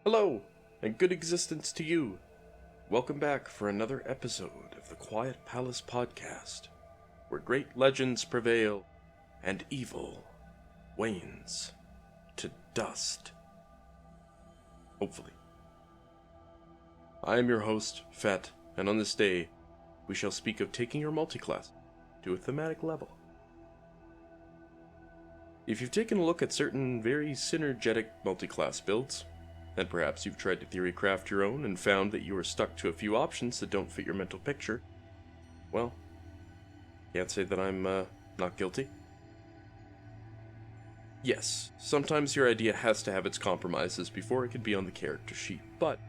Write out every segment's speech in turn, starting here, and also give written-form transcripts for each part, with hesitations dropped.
Hello, and good existence to you. Welcome back for another episode of the Quiet Palace Podcast, where great legends prevail and evil wanes to dust. Hopefully. I am your host, Fet, and on this day, we shall speak of taking your multiclass to a thematic level. If you've taken a look at certain very synergetic multiclass builds, and perhaps you've tried to theory craft your own and found that you are stuck to a few options that don't fit your mental picture, well, can't say that I'm not guilty. Yes, sometimes your idea has to have its compromises before it can be on the character sheet, but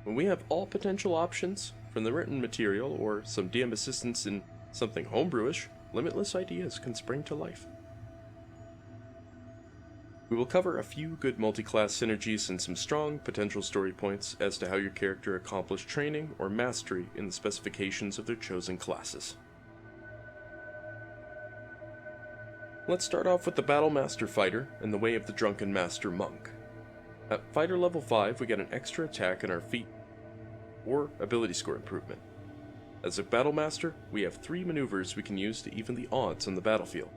when we have all potential options from the written material or some DM assistance in something homebrewish, limitless ideas can spring to life. We will cover a few good multi-class synergies and some strong potential story points as to how your character accomplished training or mastery in the specifications of their chosen classes. Let's start off with the Battle Master Fighter in the way of the Drunken Master Monk. At Fighter level 5 we get an extra attack in our feat, or ability score improvement. As a Battle Master, we have 3 maneuvers we can use to even the odds on the battlefield.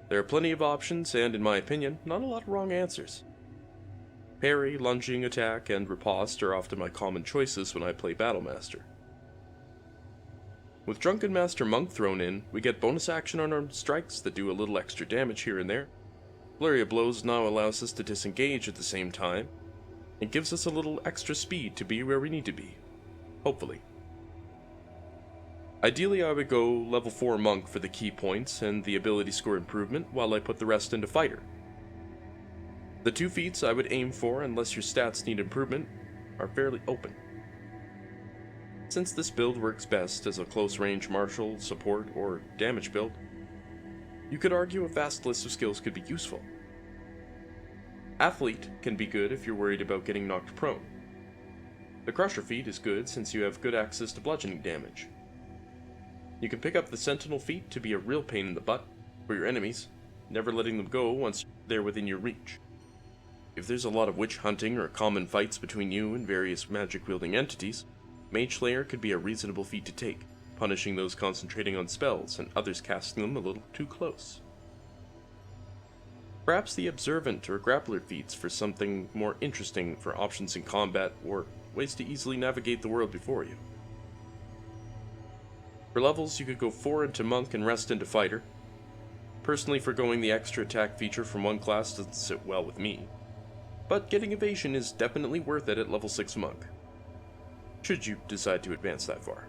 There are plenty of options, and in my opinion, not a lot of wrong answers. Parry, lunging, attack, and riposte are often my common choices when I play Battle Master. With Drunken Master Monk thrown in, we get bonus action unarmed strikes that do a little extra damage here and there. Flurry of Blows now allows us to disengage at the same time, and gives us a little extra speed to be where we need to be. Hopefully. Ideally, I would go level 4 Monk for the key points and the ability score improvement while I put the rest into Fighter. The 2 feats I would aim for, unless your stats need improvement, are fairly open. Since this build works best as a close range martial, support, or damage build, you could argue a vast list of skills could be useful. Athlete can be good if you're worried about getting knocked prone. The Crusher feat is good since you have good access to bludgeoning damage. You can pick up the Sentinel feat to be a real pain in the butt for your enemies, never letting them go once they're within your reach. If there's a lot of witch hunting or common fights between you and various magic-wielding entities, Mage Slayer could be a reasonable feat to take, punishing those concentrating on spells and others casting them a little too close. Perhaps the Observant or Grappler feats for something more interesting for options in combat or ways to easily navigate the world before you. For levels, you could go 4 into Monk and rest into Fighter. Personally, forgoing the extra attack feature from one class doesn't sit well with me, but getting Evasion is definitely worth it at level 6 Monk, should you decide to advance that far.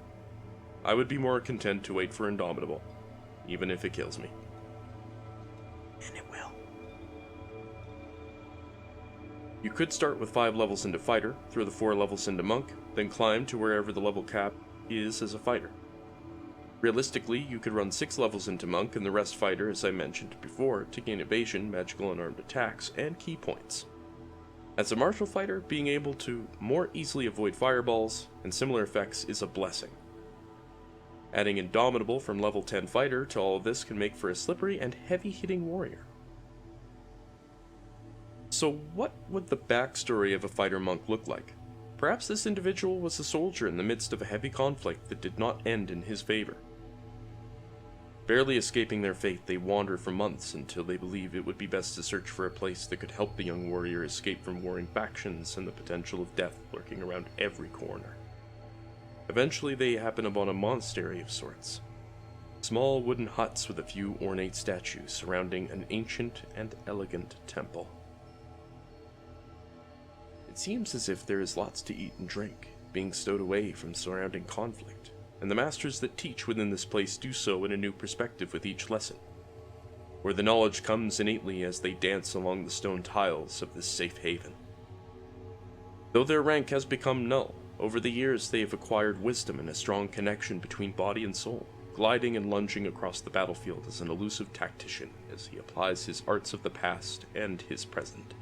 I would be more content to wait for Indomitable, even if it kills me. And it will. You could start with 5 levels into Fighter, throw the 4 levels into Monk, then climb to wherever the level cap is as a Fighter. Realistically, you could run 6 levels into Monk and the rest Fighter, as I mentioned before, to gain evasion, magical unarmed attacks, and key points. As a martial fighter, being able to more easily avoid fireballs and similar effects is a blessing. Adding Indomitable from level 10 Fighter to all of this can make for a slippery and heavy-hitting warrior. So what would the backstory of a fighter monk look like? Perhaps this individual was a soldier in the midst of a heavy conflict that did not end in his favor. Barely escaping their fate, they wander for months until they believe it would be best to search for a place that could help the young warrior escape from warring factions and the potential of death lurking around every corner. Eventually, they happen upon a monastery of sorts. Small wooden huts with a few ornate statues surrounding an ancient and elegant temple. It seems as if there is lots to eat and drink, being stowed away from surrounding conflict, and the masters that teach within this place do so in a new perspective with each lesson, where the knowledge comes innately as they dance along the stone tiles of this safe haven. Though their rank has become null, over the years they have acquired wisdom and a strong connection between body and soul, gliding and lunging across the battlefield as an elusive tactician as he applies his arts of the past and his present.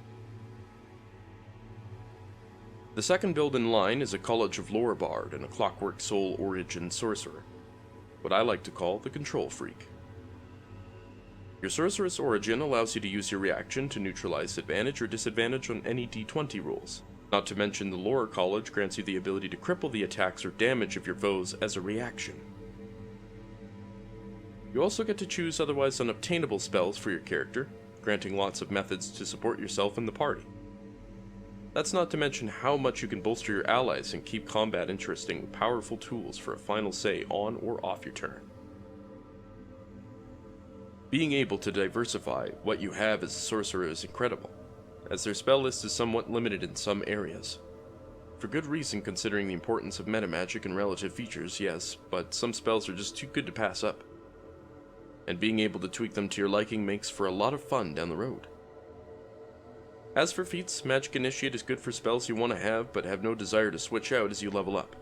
The second build in line is a College of Lore Bard and a Clockwork Soul Origin Sorcerer, what I like to call the Control Freak. Your Sorceress Origin allows you to use your reaction to neutralize advantage or disadvantage on any d20 rolls, Not to mention the lower college grants you the ability to cripple the attacks or damage of your foes as a reaction. You also get to choose otherwise unobtainable spells for your character, granting lots of methods to support yourself and the party. That's not to mention how much you can bolster your allies and keep combat interesting with powerful tools for a final say on or off your turn. Being able to diversify what you have as a sorcerer is incredible, as their spell list is somewhat limited in some areas. For good reason considering the importance of metamagic and relative features, yes, but some spells are just too good to pass up. And being able to tweak them to your liking makes for a lot of fun down the road. As for feats, Magic Initiate is good for spells you want to have but have no desire to switch out as you level up.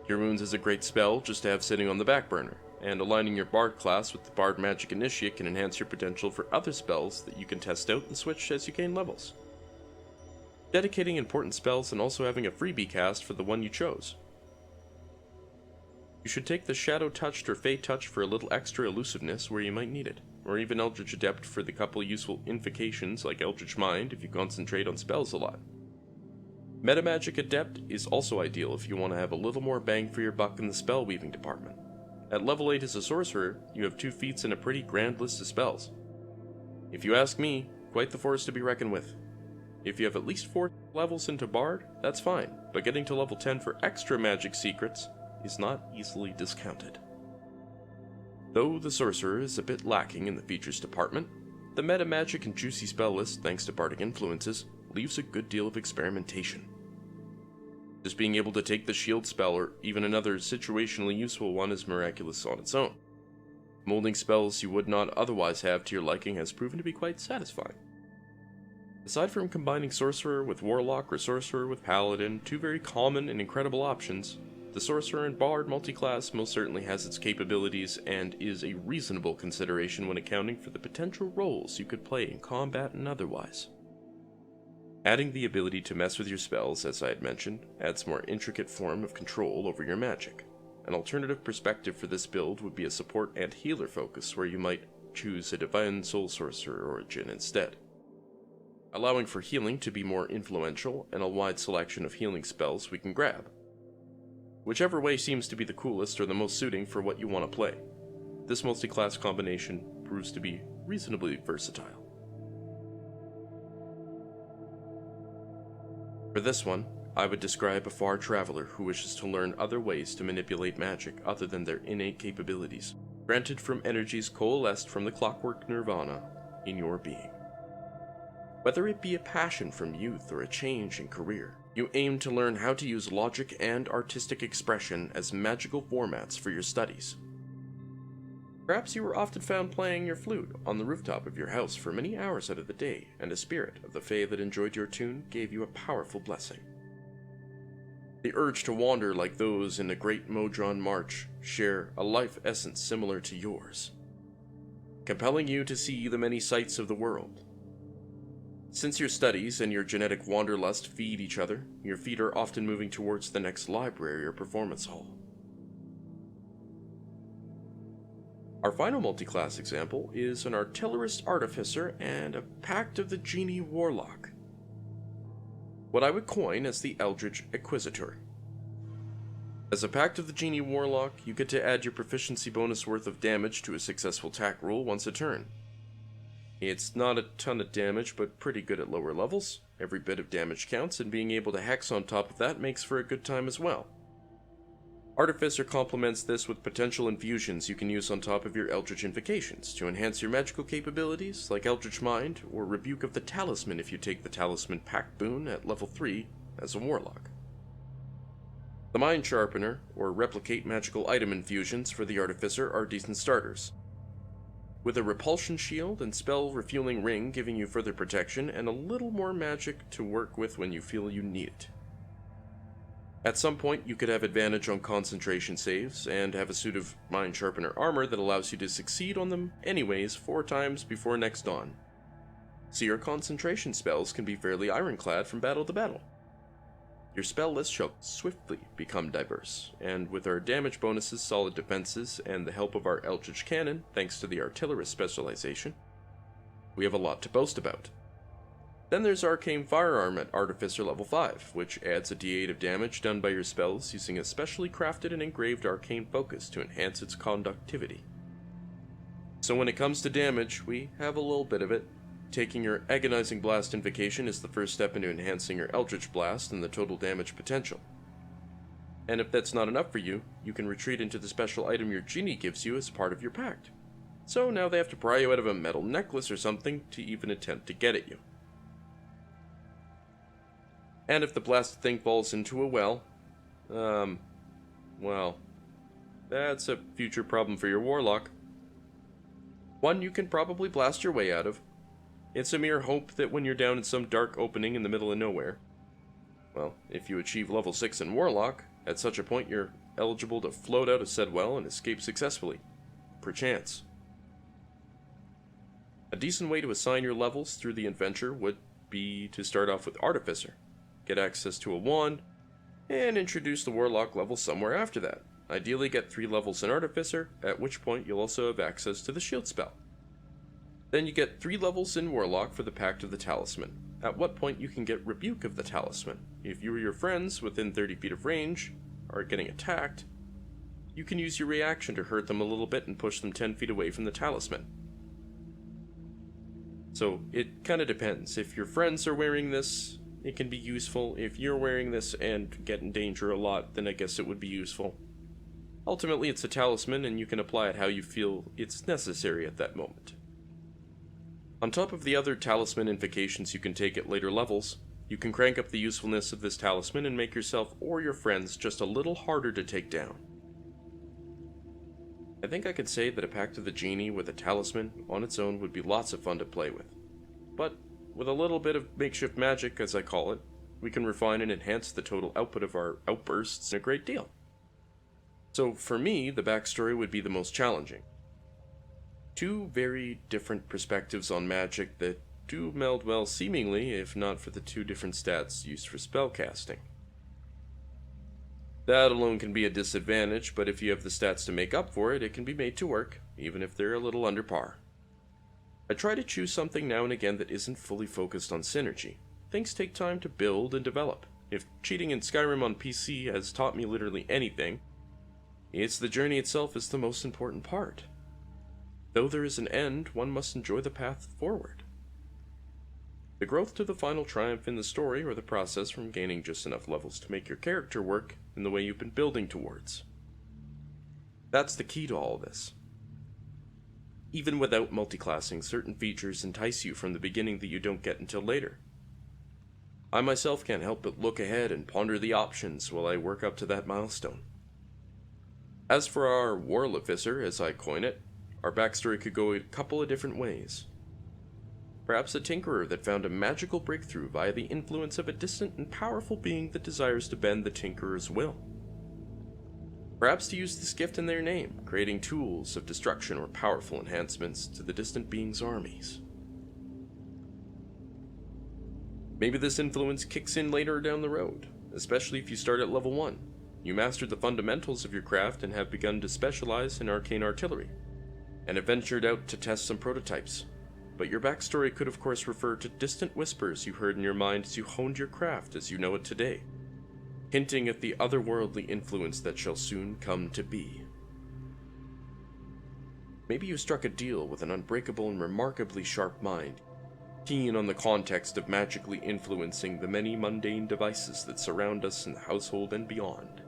Cure Wounds is a great spell just to have sitting on the back burner, and aligning your Bard class with the Bard Magic Initiate can enhance your potential for other spells that you can test out and switch as you gain levels. Dedicating important spells and also having a freebie cast for the one you chose. You should take the Shadow Touched or Fey Touch for a little extra elusiveness where you might need it, or even Eldritch Adept for the couple useful invocations like Eldritch Mind if you concentrate on spells a lot. Metamagic Adept is also ideal if you want to have a little more bang for your buck in the spell weaving department. At level 8 as a sorcerer, you have 2 feats and a pretty grand list of spells. If you ask me, quite the force to be reckoned with. If you have at least 4 levels into Bard, that's fine, but getting to level 10 for extra magic secrets is not easily discounted. Though the sorcerer is a bit lacking in the features department, the metamagic and juicy spell list, thanks to bardic influences, leaves a good deal of experimentation. Just being able to take the shield spell or even another situationally useful one is miraculous on its own. Molding spells you would not otherwise have to your liking has proven to be quite satisfying. Aside from combining sorcerer with warlock or sorcerer with paladin, 2 very common and incredible options, the sorcerer and bard multiclass most certainly has its capabilities and is a reasonable consideration when accounting for the potential roles you could play in combat and otherwise. Adding the ability to mess with your spells, as I had mentioned, adds more intricate form of control over your magic. An alternative perspective for this build would be a support and healer focus where you might choose a Divine Soul Sorcerer or a Djinn instead, allowing for healing to be more influential and a wide selection of healing spells we can grab. Whichever way seems to be the coolest or the most suiting for what you want to play. This multi-class combination proves to be reasonably versatile. For this one, I would describe a far traveler who wishes to learn other ways to manipulate magic other than their innate capabilities, granted from energies coalesced from the clockwork nirvana in your being. Whether it be a passion from youth or a change in career, you aim to learn how to use logic and artistic expression as magical formats for your studies. Perhaps you were often found playing your flute on the rooftop of your house for many hours out of the day, and a spirit of the fae that enjoyed your tune gave you a powerful blessing. The urge to wander like those in a great Modron march share a life essence similar to yours, compelling you to see the many sights of the world. Since your studies and your genetic wanderlust feed each other, your feet are often moving towards the next library or performance hall. Our final multi-class example is an Artillerist Artificer and a Pact of the Genie Warlock, what I would coin as the Eldritch Acquisitor. As a Pact of the Genie Warlock, you get to add your proficiency bonus worth of damage to a successful attack roll once a turn. It's not a ton of damage, but pretty good at lower levels. Every bit of damage counts, and being able to hex on top of that makes for a good time as well. Artificer complements this with potential infusions you can use on top of your Eldritch invocations to enhance your magical capabilities, like Eldritch Mind, or Rebuke of the Talisman if you take the Talisman Pact boon at level 3 as a Warlock. The Mind Sharpener, or Replicate magical item infusions for the Artificer are decent starters, with a Repulsion Shield and Spell Refueling Ring giving you further protection and a little more magic to work with when you feel you need it. At some point, you could have advantage on concentration saves, and have a suit of Mind Sharpener armor that allows you to succeed on them anyways 4 times before next dawn. So your concentration spells can be fairly ironclad from battle to battle. Your spell list shall swiftly become diverse, and with our damage bonuses, solid defenses, and the help of our Eldritch Cannon, thanks to the Artillerist specialization, we have a lot to boast about. Then there's Arcane Firearm at Artificer level 5, which adds a d8 of damage done by your spells using a specially crafted and engraved arcane focus to enhance its conductivity. So when it comes to damage, we have a little bit of it. Taking your Agonizing Blast Invocation is the first step into enhancing your Eldritch Blast and the total damage potential. And if that's not enough for you, you can retreat into the special item your genie gives you as part of your pact. So now they have to pry you out of a metal necklace or something to even attempt to get at you. And if the blasted thing falls into a well, well, that's a future problem for your warlock. One you can probably blast your way out of. It's a mere hope that when you're down in some dark opening in the middle of nowhere, well, if you achieve level 6 in warlock, at such a point you're eligible to float out of said well and escape successfully. Perchance. A decent way to assign your levels through the adventure would be to start off with Artificer, get access to a wand, and introduce the Warlock level somewhere after that. Ideally get 3 levels in Artificer, at which point you'll also have access to the shield spell. Then you get 3 levels in Warlock for the Pact of the Talisman, at what point you can get Rebuke of the Talisman. If you or your friends within 30 feet of range are getting attacked, you can use your reaction to hurt them a little bit and push them 10 feet away from the Talisman. So it kinda depends. If your friends are wearing this, it can be useful. If you're wearing this and get in danger a lot, then I guess it would be useful. Ultimately, it's a talisman, and you can apply it how you feel it's necessary at that moment. On top of the other talisman invocations you can take at later levels, you can crank up the usefulness of this talisman and make yourself or your friends just a little harder to take down. I think I could say that a Pact of the Genie with a talisman on its own would be lots of fun to play with. But with a little bit of makeshift magic, as I call it, we can refine and enhance the total output of our outbursts a great deal. So for me, the backstory would be the most challenging. 2 very different perspectives on magic that do meld well seemingly, if not for the 2 different stats used for spellcasting. That alone can be a disadvantage, but if you have the stats to make up for it, it can be made to work, even if they're a little under par. I try to choose something now and again that isn't fully focused on synergy. Things take time to build and develop. If cheating in Skyrim on PC has taught me literally anything, it's the journey itself is the most important part. Though there is an end, one must enjoy the path forward. The growth to the final triumph in the story, or the process from gaining just enough levels to make your character work in the way you've been building towards. That's the key to all this. Even without multiclassing, certain features entice you from the beginning that you don't get until later. I myself can't help but look ahead and ponder the options while I work up to that milestone. As for our Warlificer, as I coin it, our backstory could go a couple of different ways. Perhaps a tinkerer that found a magical breakthrough via the influence of a distant and powerful being that desires to bend the tinkerer's will. Perhaps to use this gift in their name, creating tools of destruction or powerful enhancements to the distant being's armies. Maybe this influence kicks in later down the road, especially if you start at level 1. You mastered the fundamentals of your craft and have begun to specialize in arcane artillery, and have ventured out to test some prototypes. But your backstory could of course refer to distant whispers you heard in your mind as you honed your craft as you know it today, hinting at the otherworldly influence that shall soon come to be. Maybe you struck a deal with an unbreakable and remarkably sharp mind, keen on the context of magically influencing the many mundane devices that surround us in the household and beyond.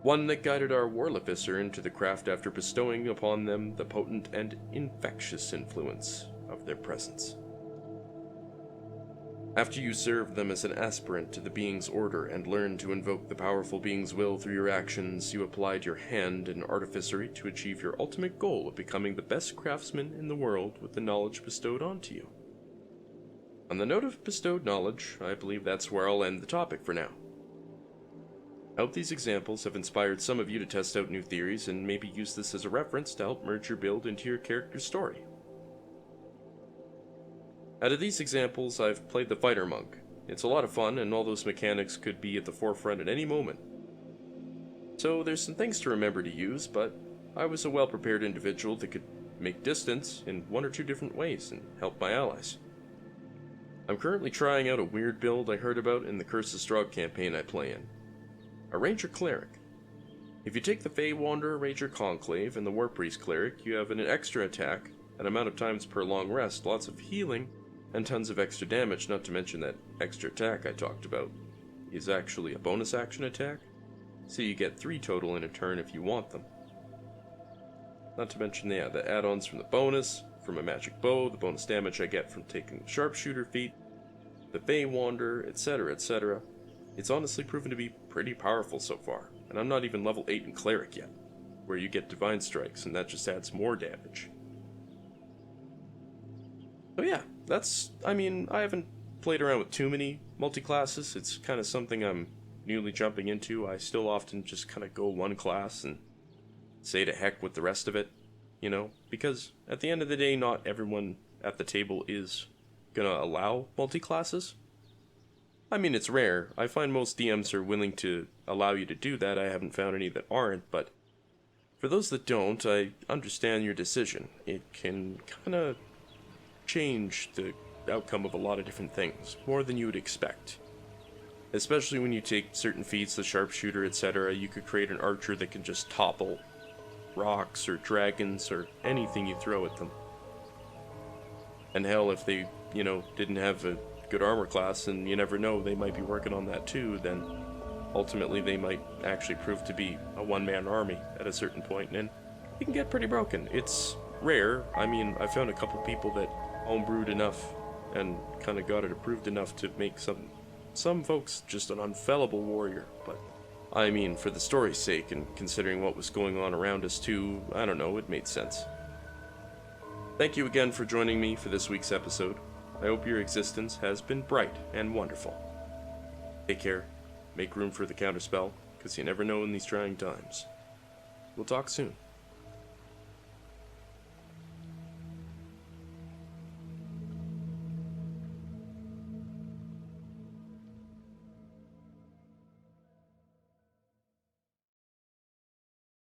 One that guided our Warlificer into the craft after bestowing upon them the potent and infectious influence of their presence. After you served them as an aspirant to the being's order and learned to invoke the powerful being's will through your actions, you applied your hand in artificery to achieve your ultimate goal of becoming the best craftsman in the world with the knowledge bestowed onto you. On the note of bestowed knowledge, I believe that's where I'll end the topic for now. I hope these examples have inspired some of you to test out new theories and maybe use this as a reference to help merge your build into your character's story. Out of these examples, I've played the Fighter Monk. It's a lot of fun, and all those mechanics could be at the forefront at any moment. So there's some things to remember to use, but I was a well-prepared individual that could make distance in 1 or 2 different ways and help my allies. I'm currently trying out a weird build I heard about in the Curse of Strahd campaign I play in. A Ranger Cleric. If you take the Fey Wanderer Ranger Conclave and the War Priest Cleric, you have an extra attack, an amount of times per long rest, lots of healing, and tons of extra damage, not to mention that extra attack I talked about is actually a bonus action attack, so you get 3 total in a turn if you want them. Not to mention, yeah, the add-ons from the bonus, from a magic bow, the bonus damage I get from taking the sharpshooter feat, the Fey Wanderer, etc., etc. It's honestly proven to be pretty powerful so far, and I'm not even level 8 in Cleric yet, where you get Divine Strikes, and that just adds more damage. So yeah, I haven't played around with too many multi-classes. It's kind of something I'm newly jumping into. I still often just kind of go one class and say to heck with the rest of it, because at the end of the day, not everyone at the table is gonna allow multi-classes. It's rare. I find most DMs are willing to allow you to do that. I haven't found any that aren't, but for those that don't, I understand your decision. It can kind of change the outcome of a lot of different things, more than you would expect. Especially when you take certain feats, the sharpshooter, etc., you could create an archer that can just topple rocks or dragons or anything you throw at them. And hell, if they, didn't have a good armor class, and you never know, they might be working on that too, then ultimately they might actually prove to be a one-man army at a certain point, and it can get pretty broken. It's rare. I found a couple people that homebrewed enough and kind of got it approved enough to make some folks just an unfellable warrior, but for the story's sake and considering what was going on around us too, I don't know, it made sense. Thank you again for joining me for this week's episode. I hope your existence has been bright and wonderful. Take care, make room for the counterspell, because you never know in these trying times. We'll talk soon.